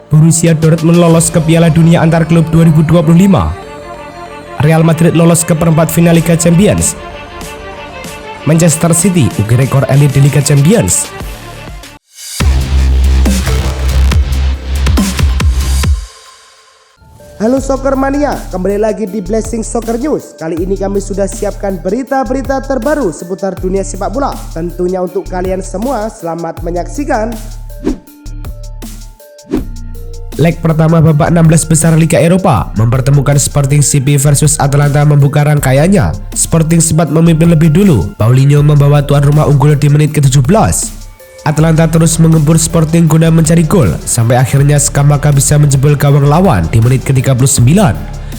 Borussia Dortmund lolos ke Piala Dunia Antar Klub 2025. Real Madrid lolos ke perempat final Liga Champions. Manchester City ukir rekor elit di Liga Champions. Halo Soccer Mania, kembali lagi di Blessing Soccer News. Kali ini kami sudah siapkan berita-berita terbaru seputar dunia sepak bola. Tentunya untuk kalian semua, selamat menyaksikan. Leg pertama babak 16 besar Liga Eropa mempertemukan Sporting CP versus Atalanta membuka rangkaiannya. Sporting sempat memimpin lebih dulu. Paulinho membawa tuan rumah unggul di menit ke-17. Atalanta terus mengempur Sporting guna mencari gol, sampai akhirnya Scamacca bisa menjebol gawang lawan di menit ke-39.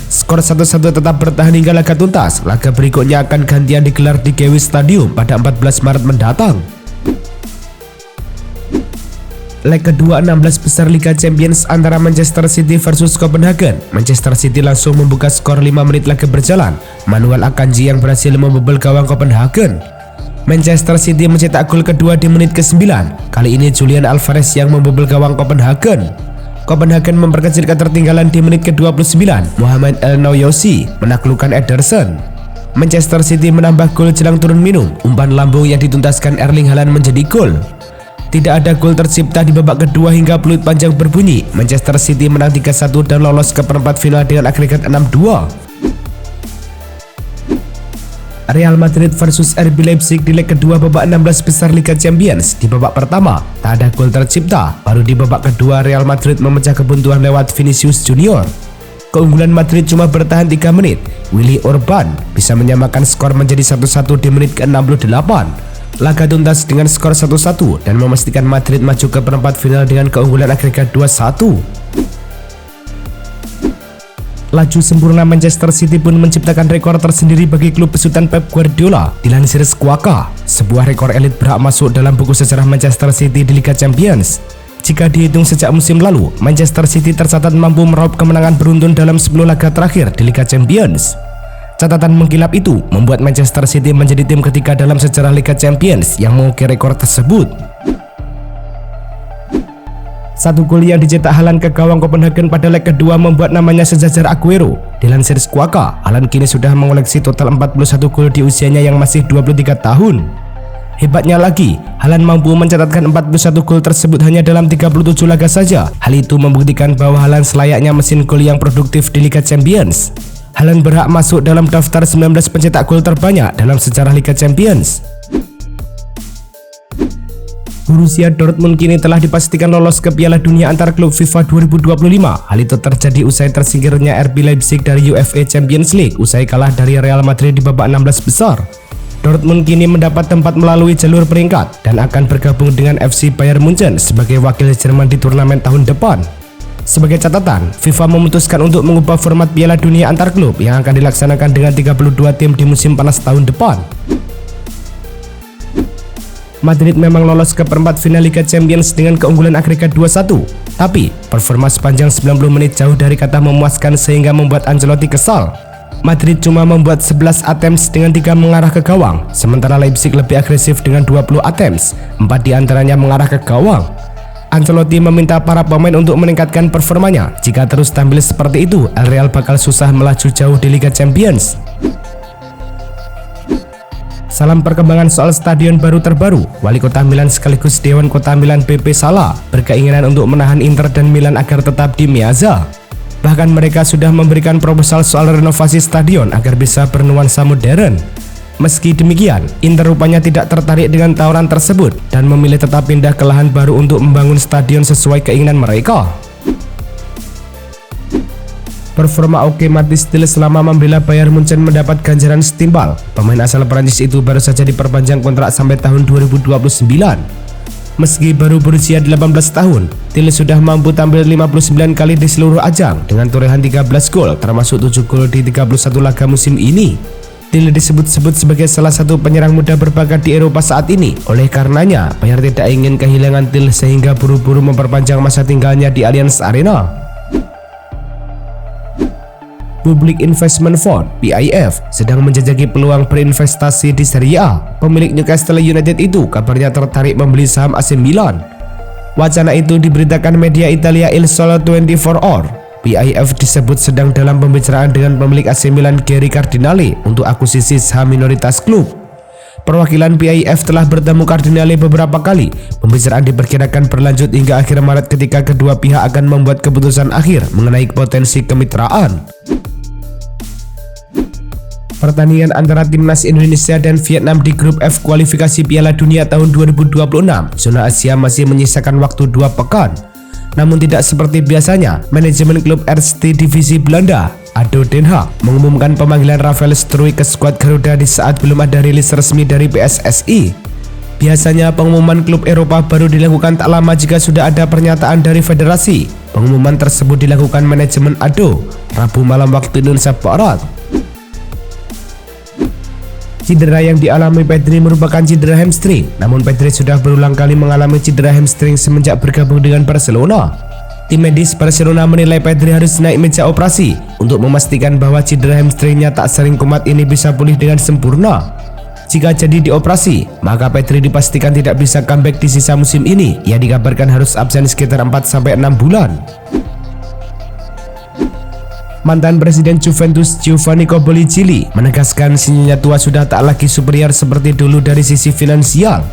Skor 1-1 tetap bertahan hingga laga tuntas. Laga berikutnya akan gantian digelar di Gewi Stadium pada 14 Maret mendatang. Leg kedua 16 besar Liga Champions antara Manchester City versus Copenhagen. Manchester City langsung membuka skor 5 menit laga berjalan. Manuel Akanji yang berhasil membobol gawang Copenhagen. Manchester City mencetak gol kedua di menit ke-9. Kali ini Julian Alvarez yang membobol gawang Copenhagen. Copenhagen memperkecil ketertinggalan di menit ke-29. Mohamed El Noyosi menaklukkan Ederson. Manchester City menambah gol jelang turun minum. Umpan lambung yang dituntaskan Erling Haaland menjadi gol. Tidak ada gol tercipta di babak kedua hingga peluit panjang berbunyi. Manchester City menang 3-1 dan lolos ke perempat final dengan agregat 6-2. Real Madrid versus RB Leipzig di leg kedua babak 16 besar Liga Champions. Di babak pertama, tak ada gol tercipta. Baru di babak kedua, Real Madrid memecah kebuntuan lewat Vinicius Junior. Keunggulan Madrid cuma bertahan 3 menit. Willy Orban bisa menyamakan skor menjadi 1-1 di menit ke-68. Laga tuntas dengan skor 1-1 dan memastikan Madrid maju ke perempat final dengan keunggulan agregat 2-1. Laju sempurna Manchester City pun menciptakan rekor tersendiri bagi klub besutan Pep Guardiola. Dilansir Squawka, sebuah rekor elit berhak masuk dalam buku sejarah Manchester City di Liga Champions. Jika dihitung sejak musim lalu, Manchester City tercatat mampu meraup kemenangan beruntun dalam 10 laga terakhir di Liga Champions. Catatan mengkilap itu membuat Manchester City menjadi tim ketiga dalam sejarah Liga Champions yang mengukir rekor tersebut. Satu gol yang dicetak Haaland ke gawang Copenhagen pada leg kedua membuat namanya sejajar Aguero. Dilansir Squawka, Haaland kini sudah mengoleksi total 41 gol di usianya yang masih 23 tahun. Hebatnya lagi, Haaland mampu mencatatkan 41 gol tersebut hanya dalam 37 laga saja. Hal itu membuktikan bahwa Haaland selayaknya mesin gol yang produktif di Liga Champions. Haaland berhak masuk dalam daftar 19 pencetak gol terbanyak dalam sejarah Liga Champions. Borussia Dortmund kini telah dipastikan lolos ke Piala Dunia Antar Klub FIFA 2025. Hal itu terjadi usai tersingkirnya RB Leipzig dari UEFA Champions League usai kalah dari Real Madrid di babak 16 besar. Dortmund kini mendapat tempat melalui jalur peringkat dan akan bergabung dengan FC Bayern Munchen sebagai wakil Jerman di turnamen tahun depan. Sebagai catatan, FIFA memutuskan untuk mengubah format Piala Dunia Antar Klub yang akan dilaksanakan dengan 32 tim di musim panas tahun depan. Madrid memang lolos ke perempat final Liga Champions dengan keunggulan agregat 2-1. Tapi, performa sepanjang 90 menit jauh dari kata memuaskan sehingga membuat Ancelotti kesal. Madrid cuma membuat 11 attempts dengan 3 mengarah ke gawang, sementara Leipzig lebih agresif dengan 20 attempts, 4 diantaranya mengarah ke gawang. Ancelotti meminta para pemain untuk meningkatkan performanya. Jika terus tampil seperti itu, El Real bakal susah melaju jauh di Liga Champions. Salam perkembangan soal stadion baru terbaru. Wali Kota Milan sekaligus Dewan Kota Milan Pepe Sala berkeinginan untuk menahan Inter dan Milan agar tetap di Meazza. Bahkan mereka sudah memberikan proposal soal renovasi stadion agar bisa bernuansa modern. Meski demikian, Inter rupanya tidak tertarik dengan tawaran tersebut dan memilih tetap pindah ke lahan baru untuk membangun stadion sesuai keinginan mereka. Performa oke Mathys de Ligt selama membela Bayern Munchen mendapat ganjaran setimpal. Pemain asal Prancis itu baru saja diperpanjang kontrak sampai tahun 2029. Meski baru berusia 18 tahun, de Ligt sudah mampu tampil 59 kali di seluruh ajang dengan torehan 13 gol, termasuk 7 gol di 31 laga musim ini. De Ligt disebut-sebut sebagai salah satu penyerang muda berbakat di Eropa saat ini. Oleh karenanya, Bayern tidak ingin kehilangan de Ligt sehingga buru-buru memperpanjang masa tinggalnya di Allianz Arena. Public Investment Fund (PIF) sedang menjajaki peluang berinvestasi di Serie A. Pemilik Newcastle United itu kabarnya tertarik membeli saham AC Milan. Wacana itu diberitakan media Italia Il Sole 24 Hour. PIF disebut sedang dalam pembicaraan dengan pemilik AC Milan Gary Cardinale untuk akuisisi saham minoritas klub. Perwakilan PIF telah bertemu Cardinale beberapa kali. Pembicaraan diperkirakan berlanjut hingga akhir Maret ketika kedua pihak akan membuat keputusan akhir mengenai potensi kemitraan. Pertandingan antara timnas Indonesia dan Vietnam di grup F kualifikasi Piala Dunia tahun 2026 zona Asia masih menyisakan waktu 2 pekan. Namun tidak seperti biasanya, manajemen klub RST Divisi Belanda, ADO Den Haag, mengumumkan pemanggilan Rafael Struijk ke skuad Garuda di saat belum ada rilis resmi dari PSSI. Biasanya pengumuman klub Eropa baru dilakukan tak lama jika sudah ada pernyataan dari federasi. Pengumuman tersebut dilakukan manajemen ADO Rabu malam waktu Indonesia Barat. Cedera yang dialami Pedri merupakan cedera hamstring, namun Pedri sudah berulang kali mengalami cedera hamstring semenjak bergabung dengan Barcelona. Tim medis Barcelona menilai Pedri harus naik meja operasi untuk memastikan bahwa cedera hamstringnya tak sering kumat ini bisa pulih dengan sempurna. Jika jadi dioperasi, maka Pedri dipastikan tidak bisa comeback di sisa musim ini. Ia dikabarkan harus absen sekitar 4-6 bulan. Mantan Presiden Juventus Giovanni Cabelli menegaskan si nyonya tua sudah tak lagi superior seperti dulu dari sisi finansial.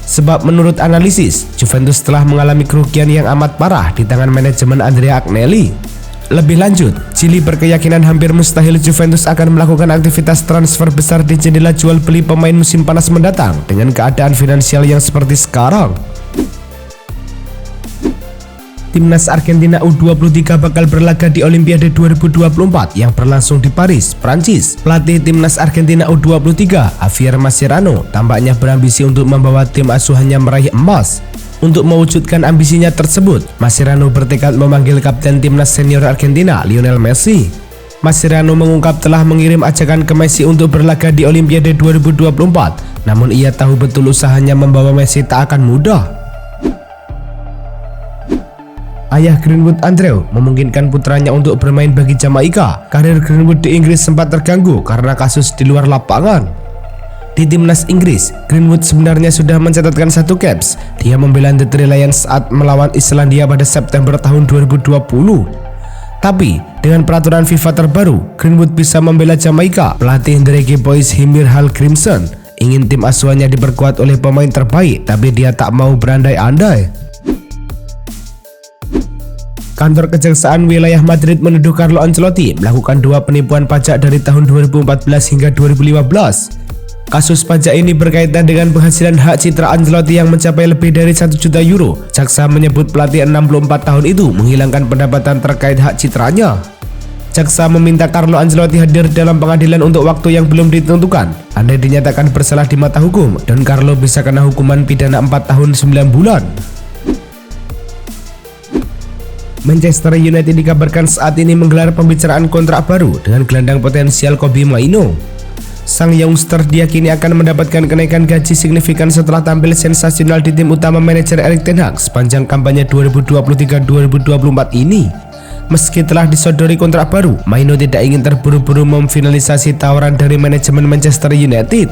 Sebab menurut analisis, Juventus telah mengalami kerugian yang amat parah di tangan manajemen Andrea Agnelli. Lebih lanjut, Gili berkeyakinan hampir mustahil Juventus akan melakukan aktivitas transfer besar di jendela jual beli pemain musim panas mendatang dengan keadaan finansial yang seperti sekarang. Timnas Argentina U23 bakal berlaga di Olimpiade 2024 yang berlangsung di Paris, Prancis. Pelatih Timnas Argentina U23, Javier Mascherano, tampaknya berambisi untuk membawa tim asuhannya meraih emas. Untuk mewujudkan ambisinya tersebut, Mascherano bertekad memanggil kapten timnas senior Argentina, Lionel Messi. Mascherano mengungkap telah mengirim ajakan ke Messi untuk berlaga di Olimpiade 2024, namun ia tahu betul usahanya membawa Messi tak akan mudah. Ayah Greenwood Andrew memungkinkan putranya untuk bermain bagi Jamaika. Karir Greenwood di Inggris sempat terganggu karena kasus di luar lapangan. Di timnas Inggris, Greenwood sebenarnya sudah mencatatkan 1 caps. Dia membela The Three Lions saat melawan Islandia pada September tahun 2020. Tapi, dengan peraturan FIFA terbaru, Greenwood bisa membela Jamaika. Pelatih Draghi Boys Hymir Hallgrimsson ingin tim asuhannya diperkuat oleh pemain terbaik, tapi dia tak mau berandai-andai. Kantor Kejaksaan Wilayah Madrid menuduh Carlo Ancelotti melakukan 2 penipuan pajak dari tahun 2014 hingga 2015. Kasus pajak ini berkaitan dengan penghasilan hak citra Ancelotti yang mencapai lebih dari 1 juta euro. Jaksa menyebut pelatih 64 tahun itu menghilangkan pendapatan terkait hak citranya. Jaksa meminta Carlo Ancelotti hadir dalam pengadilan untuk waktu yang belum ditentukan. Andai dinyatakan bersalah di mata hukum, dan Carlo bisa kena hukuman pidana 4 tahun 9 bulan. Manchester United dikabarkan saat ini menggelar pembicaraan kontrak baru dengan gelandang potensial Kobbie Mainoo. Sang youngster diyakini akan mendapatkan kenaikan gaji signifikan setelah tampil sensasional di tim utama manajer Erik ten Hag sepanjang kampanye 2023-2024 ini. Meski telah disodori kontrak baru, Mainoo tidak ingin terburu-buru memfinalisasi tawaran dari manajemen Manchester United.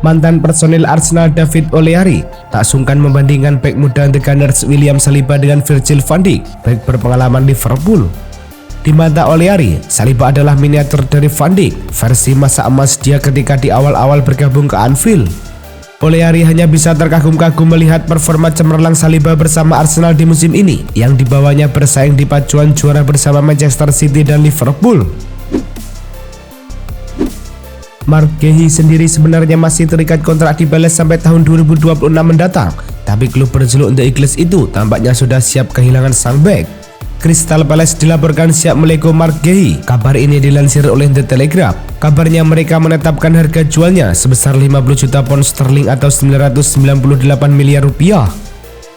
Mantan personil Arsenal David O'Leary tak sungkan membandingkan bek muda The Gunners William Saliba dengan Virgil van Dijk, bek berpengalaman Liverpool. Di mata O'Leary, Saliba adalah miniatur dari Van Dijk, versi masa emas dia ketika di awal-awal bergabung ke Anfield. O'Leary hanya bisa terkagum-kagum melihat performa cemerlang Saliba bersama Arsenal di musim ini, yang dibawanya bersaing di pacuan juara bersama Manchester City dan Liverpool. Mark Guehi sendiri sebenarnya masih terikat kontrak di Palace sampai tahun 2026 mendatang, tapi klub berjuluk The Eagles itu tampaknya sudah siap kehilangan sang bek. Crystal Palace dilaporkan siap melego Mark Guehi. Kabar ini dilansir oleh The Telegraph. Kabarnya mereka menetapkan harga jualnya sebesar 50 juta pound sterling atau 998 miliar rupiah.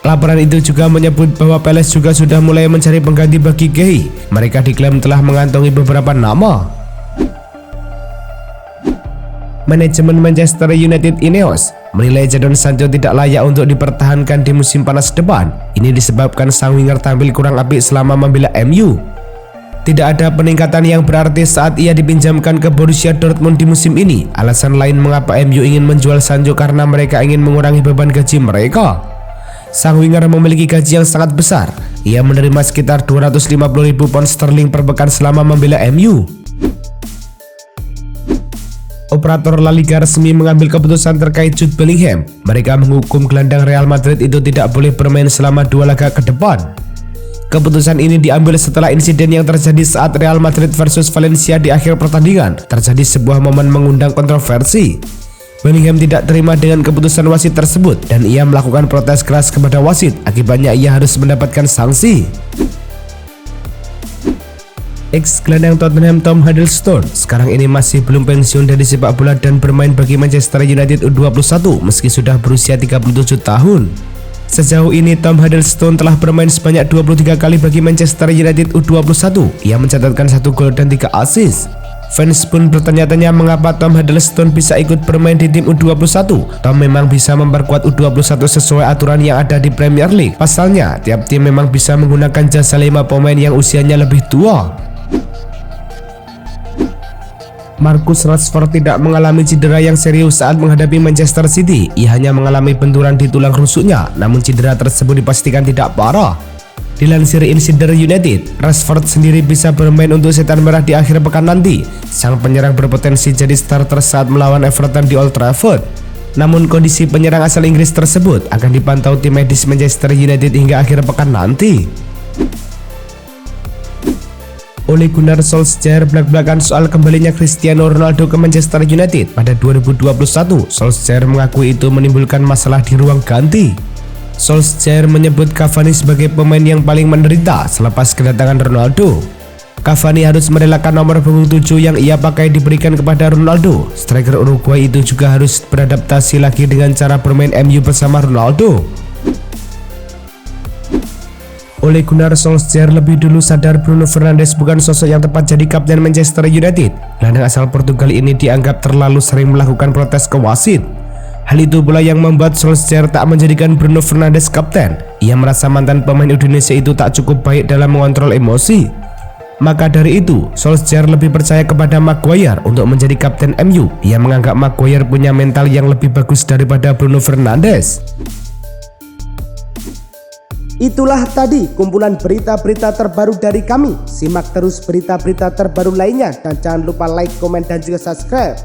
Laporan itu juga menyebut bahwa Palace juga sudah mulai mencari pengganti bagi Guehi. Mereka diklaim telah mengantongi beberapa nama. Manajemen Manchester United Ineos menilai Jadon Sancho tidak layak untuk dipertahankan di musim panas depan. Ini disebabkan sang winger tampil kurang apik selama membela MU. Tidak ada peningkatan yang berarti saat ia dipinjamkan ke Borussia Dortmund di musim ini. Alasan lain mengapa MU ingin menjual Sancho karena mereka ingin mengurangi beban gaji mereka. Sang winger memiliki gaji yang sangat besar. Ia menerima sekitar 250.000 pound sterling per pekan selama membela MU. Operator La Liga resmi mengambil keputusan terkait Jude Bellingham. Mereka menghukum gelandang Real Madrid itu tidak boleh bermain selama 2 laga ke depan. Keputusan ini diambil setelah insiden yang terjadi saat Real Madrid versus Valencia di akhir pertandingan. Terjadi sebuah momen mengundang kontroversi. Bellingham tidak terima dengan keputusan wasit tersebut dan ia melakukan protes keras kepada wasit. Akibatnya ia harus mendapatkan sanksi. Ex-gelandang Tottenham Tom Hiddleston sekarang ini masih belum pensiun dari sepak bola dan bermain bagi Manchester United U21 meski sudah berusia 37 tahun. Sejauh ini Tom Hiddleston telah bermain sebanyak 23 kali bagi Manchester United U21. Ia mencatatkan 1 gol dan 3 assist. Fans pun bertanya-tanya mengapa Tom Hiddleston bisa ikut bermain di tim U21. Tom memang bisa memperkuat U21 sesuai aturan yang ada di Premier League. Pasalnya, tiap tim memang bisa menggunakan jasa 5 pemain yang usianya lebih tua. Marcus Rashford tidak mengalami cedera yang serius saat menghadapi Manchester City. Ia hanya mengalami benturan di tulang rusuknya, namun cedera tersebut dipastikan tidak parah. Dilansir Insider United, Rashford sendiri bisa bermain untuk Setan Merah di akhir pekan nanti. Sang penyerang berpotensi jadi starter saat melawan Everton di Old Trafford. Namun kondisi penyerang asal Inggris tersebut akan dipantau tim medis Manchester United hingga akhir pekan nanti. Ole Gunnar Solskjaer belak-belakan soal kembalinya Cristiano Ronaldo ke Manchester United pada 2021. Solskjaer mengakui itu menimbulkan masalah di ruang ganti. Solskjaer menyebut Cavani sebagai pemain yang paling menderita selepas kedatangan Ronaldo. Cavani harus merelakan nomor punggung 7 yang ia pakai diberikan kepada Ronaldo. Striker Uruguay itu juga harus beradaptasi lagi dengan cara bermain MU bersama Ronaldo. Ole Gunnar Solskjaer lebih dulu sadar Bruno Fernandes bukan sosok yang tepat jadi kapten Manchester United. Gelandang asal Portugal ini dianggap terlalu sering melakukan protes ke wasit. Hal itu pula yang membuat Solskjaer tak menjadikan Bruno Fernandes kapten. Ia merasa mantan pemain Indonesia itu tak cukup baik dalam mengontrol emosi. Maka dari itu, Solskjaer lebih percaya kepada Maguire untuk menjadi kapten MU. Ia menganggap Maguire punya mental yang lebih bagus daripada Bruno Fernandes. Itulah tadi kumpulan berita-berita terbaru dari kami. Simak terus berita-berita terbaru lainnya dan jangan lupa like, komen, dan juga subscribe.